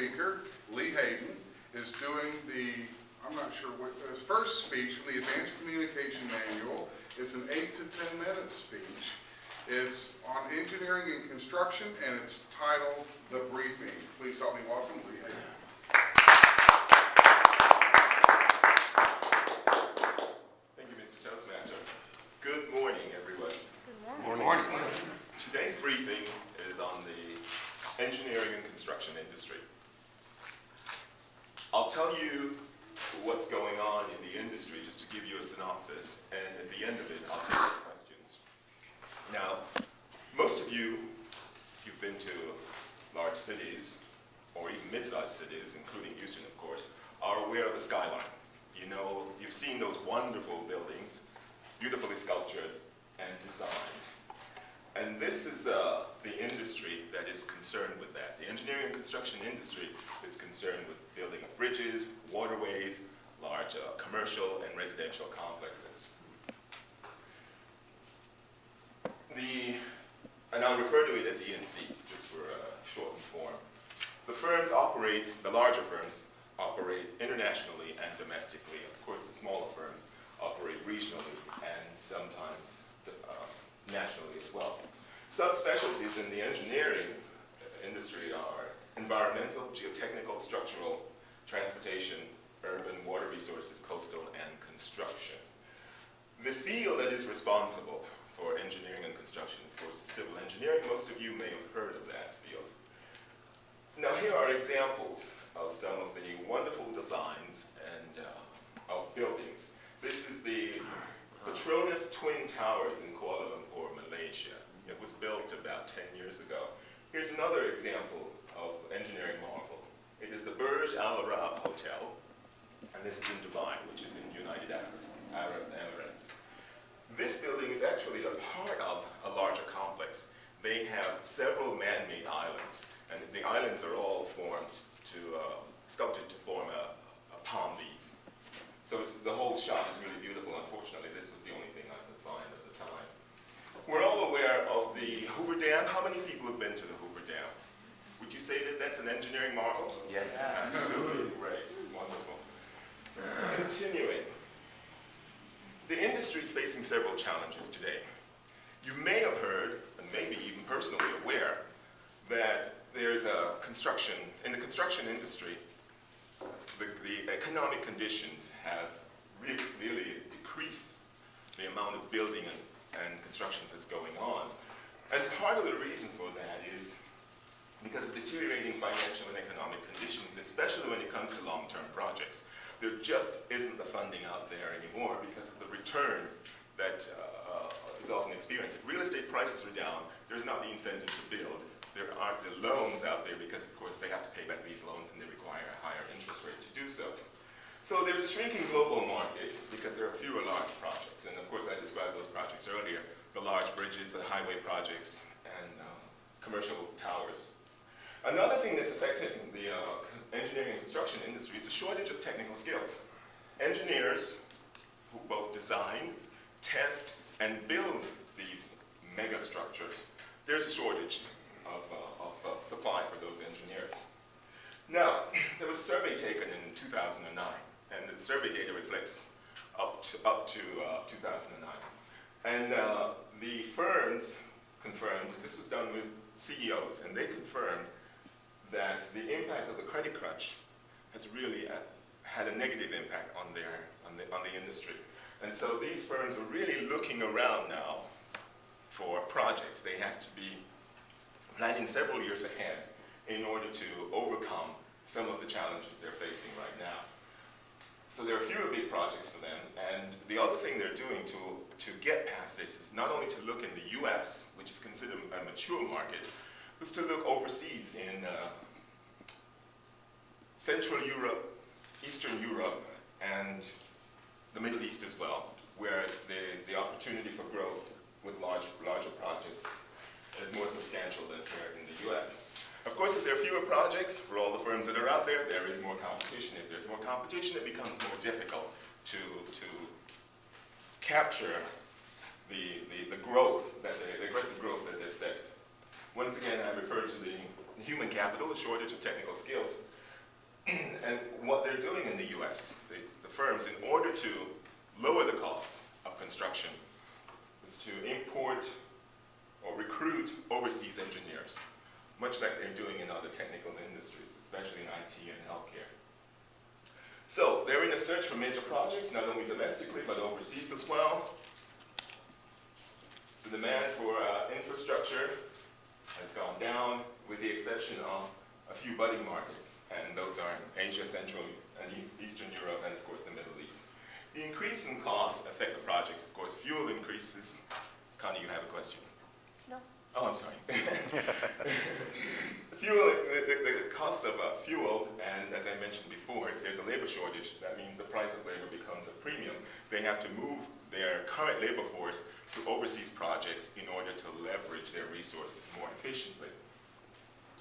speaker, Lee Hayden, is doing the, I'm not sure what, his first speech from the Advanced Communication Manual. It's an 8 to 10 minute speech. It's on engineering and construction, and it's titled The Briefing. Please help me welcome Lee Hayden. Thank you, Mr. Toastmaster. Good morning, everyone. Good morning. Today's briefing is on the engineering and construction industry. I'll tell you what's going on in the industry just to give you a synopsis, and at the end of it, I'll take your questions. Now, most of you, if you've been to large cities, or even mid-sized cities, including Houston, of course, are aware of the skyline. You know, you've seen those wonderful buildings, beautifully sculptured and designed. And this is the industry that is concerned with that. The engineering and construction industry is concerned with building of bridges, waterways, large commercial and residential complexes. And I'll refer to it as ENC, just for shortened form. The firms operate, the larger firms operate internationally and domestically. Of course, the smaller firms operate regionally and sometimes nationally as well. Subspecialties in the engineering industry are environmental, geotechnical, structural, transportation, urban, water resources, coastal, and construction. The field that is responsible for engineering and construction, of course, is civil engineering. Most of you may have heard of that field. Now, here are examples of some of the wonderful designs and of buildings. This is the Petronas Twin Towers in Kuala Lumpur, Malaysia. It was built about 10 years ago. Here's another example of engineering marvel. It is the Burj Al Arab Hotel, and this is in Dubai, which is in United Arab Emirates. This building is actually a part of a larger complex. They have several man-made islands, and the islands are all sculpted to form a palm leaf. So the whole shot is really beautiful. Unfortunately, this was the only thing I could find at the time. We're all aware of the Hoover Dam. How many people have been to the Hoover Dam? Would you say that that's an engineering marvel? Yes. Absolutely. Great. Wonderful. Continuing. The industry is facing several challenges today. You may have heard, and maybe even personally aware, that there's in the construction industry, the economic conditions have really decreased the amount of building and constructions that's going on. And part of the reason for that is because of deteriorating financial and economic conditions, especially when it comes to long-term projects. There just isn't the funding out there anymore because of the return that is often experienced. If real estate prices are down, there's not the incentive to build. There aren't the loans out there because, of course, they have to pay back these loans and they require a higher interest rate to do so. So there's a shrinking global market because there are fewer large projects. And, of course, I described those projects earlier, the large bridges, the highway projects, and commercial towers. Another thing that's affecting the engineering and construction industry is a shortage of technical skills. Engineers who both design, test, and build these mega structures, there's a shortage of supply for those engineers. Now, there was a survey taken in 2009, and the survey data reflects up to 2009. And the firms confirmed, this was done with CEOs, and they confirmed that the impact of the credit crunch has really had a negative impact on the industry. And so these firms are really looking around now for projects. They have to be planning several years ahead in order to overcome some of the challenges they're facing right now. So there are fewer big projects for them, and the other thing they're doing to get past this is not only to look in the US, which is considered a mature market, but to look overseas in Central Europe, Eastern Europe, and the Middle East as well, where the opportunity for growth with larger projects is more substantial than here in the US. Of course, if there are fewer projects for all the firms that are out there, there is more competition. If there's more competition, it becomes more difficult to capture the growth, the aggressive growth that they've set. Once again, I refer to the human capital, the shortage of technical skills. U.S., the firms, in order to lower the cost of construction, is to import or recruit overseas engineers, much like they're doing in other technical industries, especially in IT and healthcare. So they're in a search for major projects, not only domestically, but overseas as well. The demand for infrastructure has gone down, with the exception of a few budding markets, and those are in Asia, Central and Eastern Europe, and of course the Middle East. The increase in costs affect the projects. Of course, fuel increases. Connie, you have a question? No. Oh, I'm sorry. The cost of fuel, and as I mentioned before, if there's a labor shortage, that means the price of labor becomes a premium. They have to move their current labor force to overseas projects in order to leverage their resources more efficiently.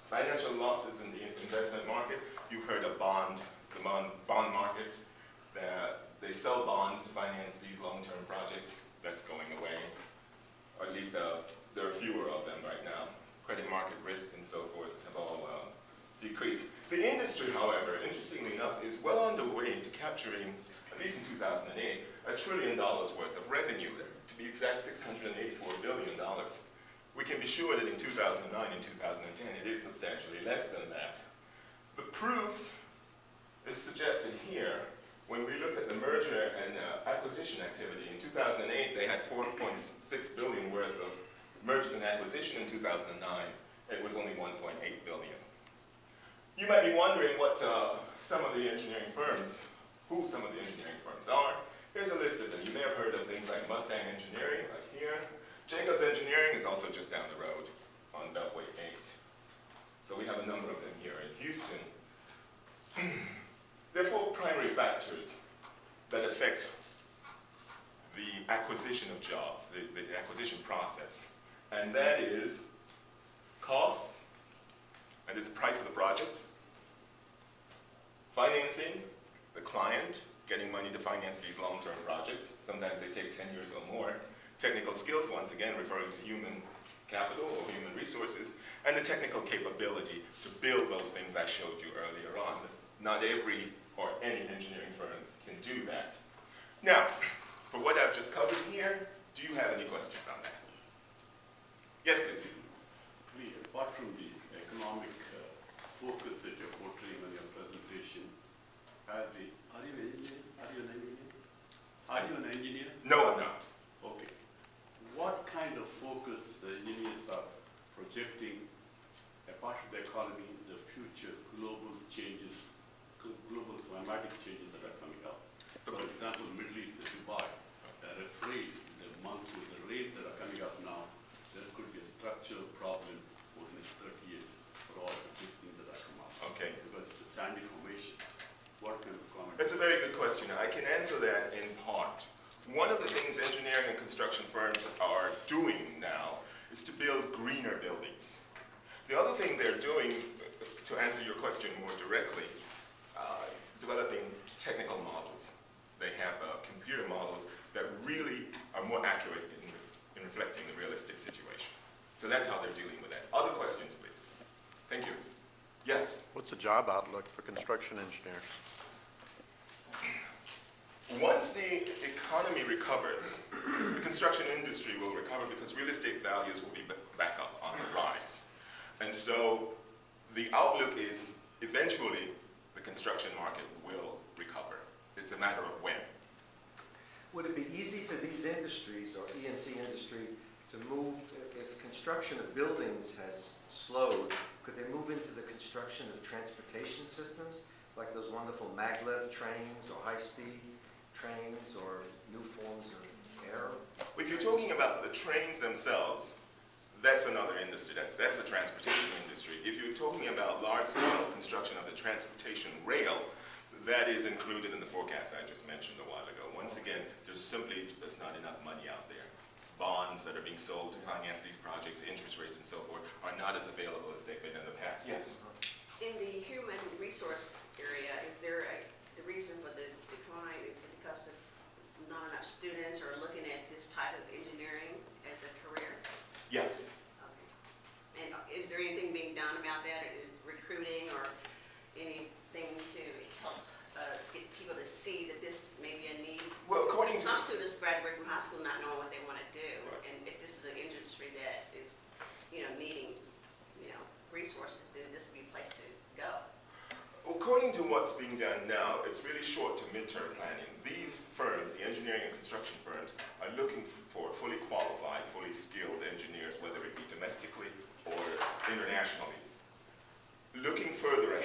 Financial losses in the investment market. You've heard of the bond market. They sell bonds to finance these long-term projects. That's going away. Or at least there are fewer of them right now. Credit market risk and so forth have all decreased. The industry, however, interestingly enough, is well on the way to capturing, at least in 2008, $1 trillion worth of revenue. To be exact, $684 billion. We can be sure that in 2009 and 2010, it is substantially less than that. The proof is suggested here when we look at the merger and acquisition activity. In 2008, they had $4.6 billion worth of mergers and acquisition. In 2009, it was only $1.8 billion. You might be wondering what who some of the engineering firms are. Here's a list of them. You may have heard of things like Mustang Engineering, like here. Jacobs Engineering is also just down the road on Beltway 8. So we have a number of them here in Houston. There are 4 primary factors that affect the acquisition of jobs, the acquisition process. And that is costs, that is price of the project, financing, the client, getting money to finance these long-term projects. Sometimes they take 10 years or more. Technical skills, once again, referring to human capital or human resources, and the technical capability to build those things I showed you earlier on. Not every or any engineering firm can do that. Now, for what I've just covered here, do you have any questions on that? Yes, please. Apart from the economic focus that you're portraying on your presentation, are you an engineer? Are you an engineer? No, I'm not. Okay. What kind of focus the engineers are projecting, apart from the economy, the future global changes, global climatic changes that are coming up? For example, Middle East, the Dubai, they're afraid with the rains that are coming up now, there could be a structural problem over the next 30 years for all the big things that are coming up. Okay. Because it's a sandy formation. What kind of comment? That's a very good question. I can answer that in part. One of the things engineering and construction firms are doing now is to build greener buildings. The other thing they're doing, to answer your question more directly, is developing technical models. They have computer models that really are more accurate in reflecting the realistic situation. So that's how they're dealing with that. Other questions, please? Thank you. Yes? What's the job outlook for construction engineers? Once the economy recovers, the construction industry will recover because real estate values will be back up on the rise. And so the outlook is eventually the construction market will recover. It's a matter of when. Would it be easy for these industries, or E&C industry, to move, if construction of buildings has slowed, could they move into the construction of transportation systems, like those wonderful maglev trains or high-speed trains or new forms of air? If you're talking about the trains themselves, that's another industry. That's the transportation industry. If you're talking about large-scale construction of the transportation rail, that is included in the forecast I just mentioned a while ago. Once again, there's not enough money out there. Bonds that are being sold to finance these projects, interest rates and so forth, are not as available as they've been in the past. Yes? In the human resource area, is there the reason for the decline is because of not enough students are looking at this type of engineering as a career? Yes. Okay. And is there anything being done about that, recruiting or anything to help get people to high school not knowing what they want to do. Right. And if this is an industry that is, needing, resources, then this would be a place to go. According to what's being done now, it's really short to midterm planning. These firms, the engineering and construction firms, are looking for fully qualified, fully skilled engineers, whether it be domestically or internationally. Looking further